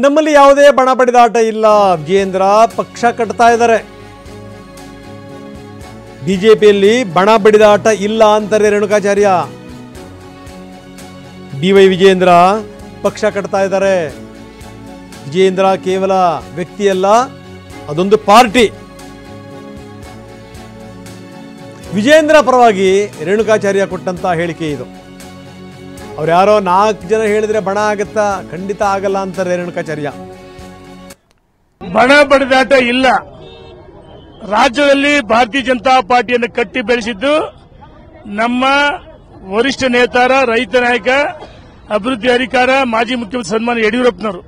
ನಮ್ಮಲ್ಲಿ ಯಾವುದೇ ಬಣ ಬಡಿದಾಟ ಇಲ್ಲ. ವಿಜಯೇಂದ್ರ ಪಕ್ಷ ಕಟ್ತಾ ಇದ್ದಾರೆ. ಬಿಜೆಪಿಯಲ್ಲಿ ಬಣ ಬಡಿದಾಟ ಇಲ್ಲ ಅಂತಾರೆ ರೇಣುಕಾಚಾರ್ಯ. ಡಿ.ವೈ. ವಿಜಯೇಂದ್ರ ಪಕ್ಷ ಕಟ್ತಾ ಇದ್ದಾರೆ. ವಿಜಯೇಂದ್ರ ಕೇವಲ ವ್ಯಕ್ತಿಯಲ್ಲ, ಅದೊಂದು ಪಾರ್ಟಿ. ವಿಜಯೇಂದ್ರ ಪರವಾಗಿ ರೇಣುಕಾಚಾರ್ಯ ಕೊಟ್ಟಂತ ಹೇಳಿಕೆ ಇದು. ಅವ್ರು ಯಾರೋ 4 ಜನ ಹೇಳಿದ್ರೆ ಬಣ ಆಗತ್ತಾ? ಖಂಡಿತ ಆಗಲ್ಲ ಅಂತಾರೆ ರೇಣುಕಾಚಾರ್ಯ. ಬಣ ಬಡಿದಾಟ ಇಲ್ಲ. ರಾಜ್ಯದಲ್ಲಿ ಭಾರತೀಯ ಜನತಾ ಪಾರ್ಟಿಯನ್ನು ಕಟ್ಟಿ ಬೆಳೆಸಿದ್ದು ನಮ್ಮ ವರಿಷ್ಠ ನೇತಾರ, ರೈತ ನಾಯಕ, ಅಭಿವೃದ್ಧಿ ಅಧಿಕಾರ, ಮಾಜಿ ಮುಖ್ಯಮಂತ್ರಿ ಸನ್ಮಾನ್ಯ ಯಡಿಯೂರಪ್ಪನವರು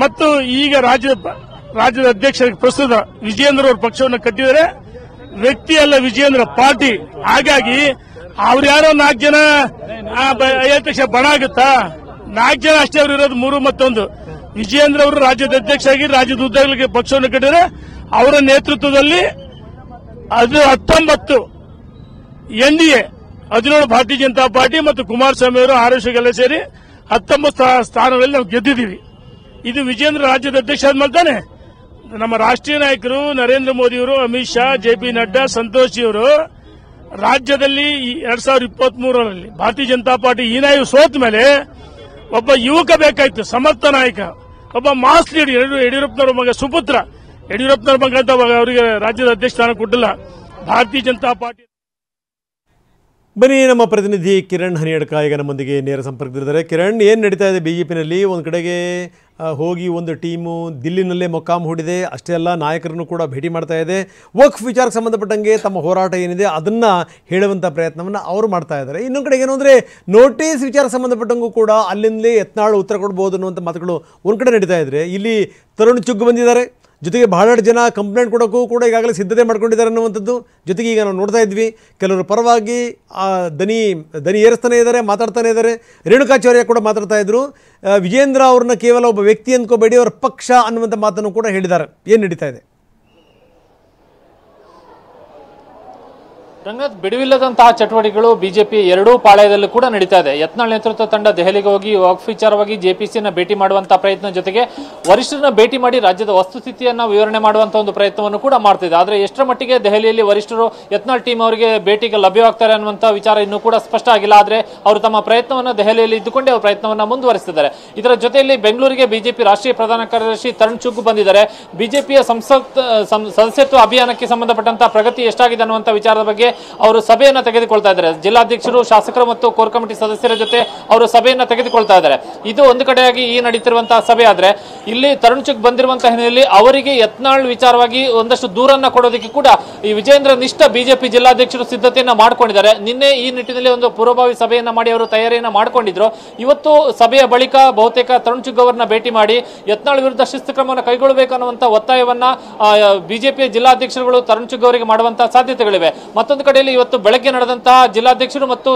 ಮತ್ತು ಈಗ ರಾಜ್ಯದ ಅಧ್ಯಕ್ಷ ಪ್ರಸ್ತುತ ವಿಜಯೇಂದ್ರ ಅವರು ಪಕ್ಷವನ್ನು ಕಟ್ಟಿದರೆ. ವ್ಯಕ್ತಿ ಅಲ್ಲ ವಿಜಯೇಂದ್ರ, ಪಾರ್ಟಿ. ಹಾಗಾಗಿ ಅವ್ರು ಯಾರೋ 4 ಜನ ತಕ್ಷಣ ಬಣ ಆಗುತ್ತಾ? 4 ಜನ ಅಷ್ಟೇ ಅವರು ಇರೋದು, 3 ಮತ್ತೊಂದು. ವಿಜಯೇಂದ್ರ ಅವರು ರಾಜ್ಯದ ಅಧ್ಯಕ್ಷ ಆಗಿ ರಾಜ್ಯದ ಉದ್ದಗಲಿಗೆ ಪಕ್ಷವನ್ನು ಕಟ್ಟಿದರೆ. ಅವರ ನೇತೃತ್ವದಲ್ಲಿ 19 NDA 17 ಭಾರತೀಯ ಜನತಾ ಪಾರ್ಟಿ ಮತ್ತು ಕುಮಾರಸ್ವಾಮಿ ಅವರು ಆರೋಗ್ಯಗೆಲ್ಲ ಸೇರಿ 19 ಸ್ಥಾನಗಳಲ್ಲಿ ನಾವು ಗೆದ್ದಿದ್ದೀವಿ. ಇದು ವಿಜಯೇಂದ್ರ ರಾಜ್ಯದ ಅಧ್ಯಕ್ಷ ಆದ್ಮೇಲೆ ತಾನೆ. ನಮ್ಮ ರಾಷ್ಟ್ರೀಯ ನಾಯಕರು ನರೇಂದ್ರ ಮೋದಿಯವರು, ಅಮಿತ್ ಶಾ, JP ನಡ್ಡಾ, ಸಂತೋಷ್ ಅವರು ರಾಜ್ಯದಲ್ಲಿ 2023ರಲ್ಲಿ ಭಾರತೀಯ ಜನತಾ ಪಾರ್ಟಿ ಹೀನಾಯು ಸೋತ ಮೇಲೆ ಒಬ್ಬ ಯುವಕ ಬೇಕಾಯ್ತು, ಸಮರ್ಥ ನಾಯಕ, ಒಬ್ಬ ಮಾಸ್ ಲೀಡರ್. ಯಡಿಯೂರಪ್ಪನವರ ಮಗ ಸುಪುತ್ರ, ಯಡಿಯೂರಪ್ಪನವರ ಮಗ ಅಂತ ಅವರಿಗೆ ರಾಜ್ಯದ ಅಧ್ಯಕ್ಷ ಸ್ಥಾನ ಕೊಟ್ಟಿಲ್ಲ ಭಾರತೀಯ ಜನತಾ ಪಾರ್ಟಿ. ಬನ್ನಿ, ನಮ್ಮ ಪ್ರತಿನಿಧಿ ಕಿರಣ್ ಹನಿಯಡ್ಕ ಈಗ ನಮ್ಮೊಂದಿಗೆ ನೇರ ಸಂಪರ್ಕದಲ್ಲಿದ್ದಾರೆ. ಕಿರಣ್, ಏನು ನಡೀತಾ ಇದೆ ಬಿಜೆಪಿನಲ್ಲಿ? ಒಂದು ಕಡೆಗೆ ಹೋಗಿ ಒಂದು ಟೀಮು ದಿಲ್ಲಿನಲ್ಲೇ ಮೊಕ್ಕಾಂ ಹೂಡಿದೆ. ಅಷ್ಟೇ ಅಲ್ಲ, ನಾಯಕರನ್ನು ಕೂಡ ಭೇಟಿ ಮಾಡ್ತಾ ಇದೆ. ವಕ್ಫ್ ವಿಚಾರಕ್ಕೆ ಸಂಬಂಧಪಟ್ಟಂಗೆ ತಮ್ಮ ಹೋರಾಟ ಏನಿದೆ ಅದನ್ನು ಹೇಳುವಂಥ ಪ್ರಯತ್ನವನ್ನು ಅವರು ಮಾಡ್ತಾ ಇದ್ದಾರೆ. ಇನ್ನೊಂದು ಕಡೆಗೆ ಏನು ಅಂದರೆ, ನೋಟಿಸ್ ವಿಚಾರಕ್ಕೆ ಸಂಬಂಧಪಟ್ಟಂಗೂ ಕೂಡ ಅಲ್ಲಿಂದಲೇ ಯತ್ನಾಳ್ ಉತ್ತರ ಕೊಡ್ಬೋದು ಅನ್ನುವಂಥ ಮಾತುಗಳು ಒಂದು ಕಡೆ ನಡೀತಾ ಇದ್ದಾರೆ. ಇಲ್ಲಿ ತರುಣ್ ಚುಗ್ ಬಂದಿದ್ದಾರೆ. ಜೊತೆಗೆ ಬಹಳಷ್ಟು ಜನ ಕಂಪ್ಲೇಂಟ್ ಕೊಡೋಕ್ಕೂ ಕೂಡ ಈಗಾಗಲೇ ಸಿದ್ಧತೆ ಮಾಡ್ಕೊಂಡಿದ್ದಾರೆ ಅನ್ನುವಂಥದ್ದು. ಜೊತೆಗೆ ಈಗ ನಾವು ನೋಡ್ತಾ ಇದ್ವಿ, ಕೆಲವರು ಪರವಾಗಿ ದನಿ ಏರಿಸ್ತಾನೆ ಇದ್ದಾರೆ, ಮಾತಾಡ್ತಾನೆ ಇದ್ದಾರೆ. ರೇಣುಕಾಚಾರ್ಯ ಕೂಡ ಮಾತಾಡ್ತಾ ಇದ್ರು. ವಿಜಯೇಂದ್ರ ಅವ್ರನ್ನ ಕೇವಲ ಒಬ್ಬ ವ್ಯಕ್ತಿ ಅಂದ್ಕೋಬೇಡಿ, ಅವರ ಪಕ್ಷ ಅನ್ನುವಂಥ ಮಾತನ್ನು ಕೂಡ ಹೇಳಿದ್ದಾರೆ. ಏನು ನಡೀತಾ ಇದೆ? ರಂಗನಾಥ್, ಬಿಡುವಿಲ್ಲದಂತಹ ಚಟುವಟಿಕೆಗಳು ಬಿಜೆಪಿ ಎರಡೂ ಪಾಳ್ಯದಲ್ಲೂ ಕೂಡ ನಡೀತಾ ಇದೆ. ಯತ್ನಾಳ್ ನೇತೃತ್ವ ತಂಡ ದೆಹಲಿಗೆ ಹೋಗಿ ವಕ್ಫ್ ವಿಚಾರವಾಗಿ ಜೆಪಿಸಿಯನ್ನ ಭೇಟಿ ಮಾಡುವಂತಹ ಪ್ರಯತ್ನ, ಜೊತೆಗೆ ವರಿಷ್ಠರನ್ನ ಭೇಟಿ ಮಾಡಿ ರಾಜ್ಯದ ವಸ್ತುಸ್ಥಿತಿಯನ್ನ ವಿವರಣೆ ಮಾಡುವಂತಹ ಒಂದು ಪ್ರಯತ್ನವನ್ನು ಕೂಡ ಮಾಡ್ತಿದೆ. ಆದರೆ ಎಷ್ಟರ ಮಟ್ಟಿಗೆ ದೆಹಲಿಯಲ್ಲಿ ವರಿಷ್ಠರು ಯತ್ನಾಳ್ ಟೀಮ್ ಅವರಿಗೆ ಭೇಟಿಗೆ ಲಭ್ಯವಾಗ್ತಾರೆ ಅನ್ನುವಂತಹ ವಿಚಾರ ಇನ್ನೂ ಕೂಡ ಸ್ಪಷ್ಟ ಆಗಿಲ್ಲ. ಆದರೆ ಅವರು ತಮ್ಮ ಪ್ರಯತ್ನವನ್ನು ದೆಹಲಿಯಲ್ಲಿ ಇದ್ದುಕೊಂಡೇ ಅವರ ಪ್ರಯತ್ನವನ್ನ ಮುಂದುವರಿಸಿದ್ದಾರೆ. ಇದರ ಜೊತೆಯಲ್ಲಿ ಬೆಂಗಳೂರಿಗೆ ಬಿಜೆಪಿ ರಾಷ್ಟ್ರೀಯ ಪ್ರಧಾನ ಕಾರ್ಯದರ್ಶಿ ತರುಣ್ ಚುಗ್ ಬಂದಿದ್ದಾರೆ. ಬಿಜೆಪಿಯ ಸದಸ್ಯತ್ವ ಅಭಿಯಾನಕ್ಕೆ ಸಂಬಂಧಪಟ್ಟಂತಹ ಪ್ರಗತಿ ಎಷ್ಟಾಗಿದೆ ಅನ್ನುವಂಥ ವಿಚಾರದ ಬಗ್ಗೆ ಅವರು ಸಭೆಯನ್ನ ತೆಗೆದುಕೊಳ್ತಾ ಇದ್ದಾರೆ. ಜಿಲ್ಲಾಧ್ಯಕ್ಷರು, ಶಾಸಕರು ಮತ್ತು ಕೋರ್ ಕಮಿಟಿ ಸದಸ್ಯರ ಜೊತೆ ಅವರು ಸಭೆಯನ್ನ ತೆಗೆದುಕೊಳ್ತಾ ಇದ್ದಾರೆ. ಇದು ಒಂದು ಕಡೆಯಾಗಿ ಈ ನಡೀತಿರುವಂತಹ ಸಭೆ. ಆದ್ರೆ ಇಲ್ಲಿ ತರುಣ್ ಚುಗ್ ಬಂದಿರುವಂತಹ ಹಿನ್ನೆಲೆಯಲ್ಲಿ ಅವರಿಗೆ ಯತ್ನಾಳ್ ವಿಚಾರವಾಗಿ ಒಂದಷ್ಟು ದೂರನ್ನ ಕೊಡೋದಕ್ಕೆ ಕೂಡ ಈ ವಿಜಯೇಂದ್ರ ನಿಷ್ಠ ಬಿಜೆಪಿ ಜಿಲ್ಲಾಧ್ಯಕ್ಷರು ಸಿದ್ಧತೆಯನ್ನ ಮಾಡ್ಕೊಂಡಿದ್ದಾರೆ. ನಿನ್ನೆ ಈ ನಿಟ್ಟಿನಲ್ಲಿ ಒಂದು ಪೂರ್ವಭಾವಿ ಸಭೆಯನ್ನ ಮಾಡಿ ಅವರು ತಯಾರಿಯನ್ನ ಮಾಡ್ಕೊಂಡಿದ್ರು. ಇವತ್ತು ಸಭೆಯ ಬಳಿಕ ಬಹುತೇಕ ತರುಣ್ ಚುಗ್ ಅವರನ್ನ ಭೇಟಿ ಮಾಡಿ ಯತ್ನಾಳ್ ವಿರುದ್ಧ ಶಿಸ್ತು ಕ್ರಮವನ್ನು ಕೈಗೊಳ್ಳಬೇಕು ಅನ್ನುವಂತ ಒತ್ತಾಯವನ್ನ ಬಿಜೆಪಿಯ ಜಿಲ್ಲಾಧ್ಯಕ್ಷರುಗಳು ತರುಣ್ ಚುಗ್ ಅವರಿಗೆ ಮಾಡುವಂತಹ ಸಾಧ್ಯತೆಗಳಿವೆ. ಮತ್ತೊಂದು ಕಡೆಯಲ್ಲಿ ಇವತ್ತು ಬೆಳಗ್ಗೆ ನಡೆದಂತಹ ಜಿಲ್ಲಾಧ್ಯಕ್ಷರು ಮತ್ತು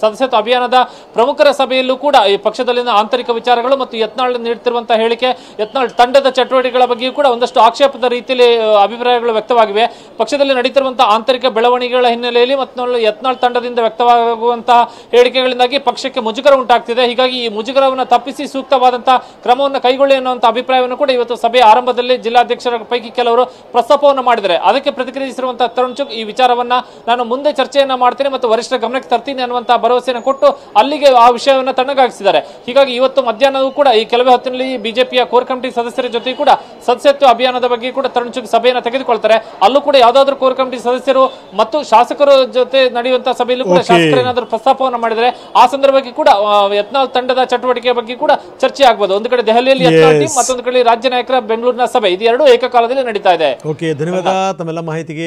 ಸದಸ್ಯತ್ವ ಅಭಿಯಾನದ ಪ್ರಮುಖರ ಸಭೆಯಲ್ಲೂ ಕೂಡ ಈ ಪಕ್ಷದಲ್ಲಿನ ಆಂತರಿಕ ವಿಚಾರಗಳು ಮತ್ತು ಯತ್ನಾಳ್ ನೀಡುತ್ತಿರುವಂತಹ ಹೇಳಿಕೆ, ಯತ್ನಾಳ್ ತಂಡದ ಚಟುವಟಿಕೆಗಳ ಬಗ್ಗೆಯೂ ಕೂಡ ಒಂದಷ್ಟು ಆಕ್ಷೇಪದ ರೀತಿಯಲ್ಲಿ ಅಭಿಪ್ರಾಯಗಳು ವ್ಯಕ್ತವಾಗಿವೆ. ಪಕ್ಷದಲ್ಲಿ ನಡೀತಿರುವಂತಹ ಆಂತರಿಕ ಬೆಳವಣಿಗೆಗಳ ಹಿನ್ನೆಲೆಯಲ್ಲಿ ಮತ್ತು ಯತ್ನಾಳ್ ತಂಡದಿಂದ ವ್ಯಕ್ತವಾಗುವಂತಹ ಹೇಳಿಕೆಗಳಿಂದಾಗಿ ಪಕ್ಷಕ್ಕೆ ಮುಜುಗರ ಉಂಟಾಗ್ತಿದೆ. ಹೀಗಾಗಿ ಈ ಮುಜುಗರವನ್ನು ತಪ್ಪಿಸಿ ಸೂಕ್ತವಾದಂತಹ ಕ್ರಮವನ್ನು ಕೈಗೊಳ್ಳಿ ಅನ್ನುವಂತಹ ಅಭಿಪ್ರಾಯವನ್ನು ಕೂಡ ಇವತ್ತು ಸಭೆಯ ಆರಂಭದಲ್ಲಿ ಜಿಲ್ಲಾಧ್ಯಕ್ಷರ ಪೈಕಿ ಕೆಲವರು ಪ್ರಸ್ತಾಪವನ್ನು ಮಾಡಿದ್ದಾರೆ. ಅದಕ್ಕೆ ಪ್ರತಿಕ್ರಿಯಿಸಿರುವಂತಹ ತರುಣ್ ಚುಗ್ ಈ ವಿಚಾರವನ್ನ ನಾನು ಮುಂದೆ ಚರ್ಚೆಯನ್ನ ಮಾಡ್ತೇನೆ ಮತ್ತು ವರಿಷ್ಠರ ಗಮನಕ್ಕೆ ತರ್ತೀನಿ ಅನ್ನುವಂತಹ ಭರವಸೆಯನ್ನು ಕೊಟ್ಟು ಅಲ್ಲಿಗೆ ಆ ವಿಷಯವನ್ನು ತಣ್ಣಗಾಗಿಸಿದ್ದಾರೆ. ಹೀಗಾಗಿ ಇವತ್ತು ಮಧ್ಯಾಹ್ನವೂ ಕೂಡ ಈ ಕೆಲವೇ ಹೊತ್ತಿನಲ್ಲಿ ಬಿಜೆಪಿಯ ಕೋರ್ ಕಮಿಟಿ ಸದಸ್ಯರ ಜೊತೆ ಕೂಡ ಸದಸ್ಯತ್ವ ಅಭಿಯಾನದ ಬಗ್ಗೆ ಕೂಡ ತರುಣ್ ಚುಗ್ ಸಭೆಯನ್ನು ತೆಗೆದುಕೊಳ್ತಾರೆ. ಅಲ್ಲೂ ಕೂಡ ಯಾವುದಾದ್ರೂ ಕೋರ್ ಕಮಿಟಿ ಸದಸ್ಯರು ಮತ್ತು ಶಾಸಕರ ಜೊತೆ ನಡೆಯುವಂತಹ ಸಭೆಯಲ್ಲೂ ಕೂಡ ಶಾಸಕರು ಏನಾದರೂ ಪ್ರಸ್ತಾಪವನ್ನು ಮಾಡಿದರೆ ಆ ಸಂದರ್ಭಕ್ಕೆ ಕೂಡ ಯತ್ನಾಳ್ ತಂಡದ ಚಟುವಟಿಕೆ ಬಗ್ಗೆ ಕೂಡ ಚರ್ಚೆ ಆಗಬಹುದು. ಒಂದು ಕಡೆ ದೆಹಲಿಯಲ್ಲಿ ಯತ್ನಾಳ್ ಟೀಮ್, ಮತ್ತೊಂದು ಕಡೆ ರಾಜ್ಯ ನಾಯಕರ ಬೆಂಗಳೂರಿನ ಸಭೆ, ಇದು ಎರಡೂ ಏಕಕಾಲದಲ್ಲಿ ನಡೀತಾ ಇದೆ. ಧನ್ಯವಾದ ತಮ್ಮೆಲ್ಲ ಮಾಹಿತಿಗೆ.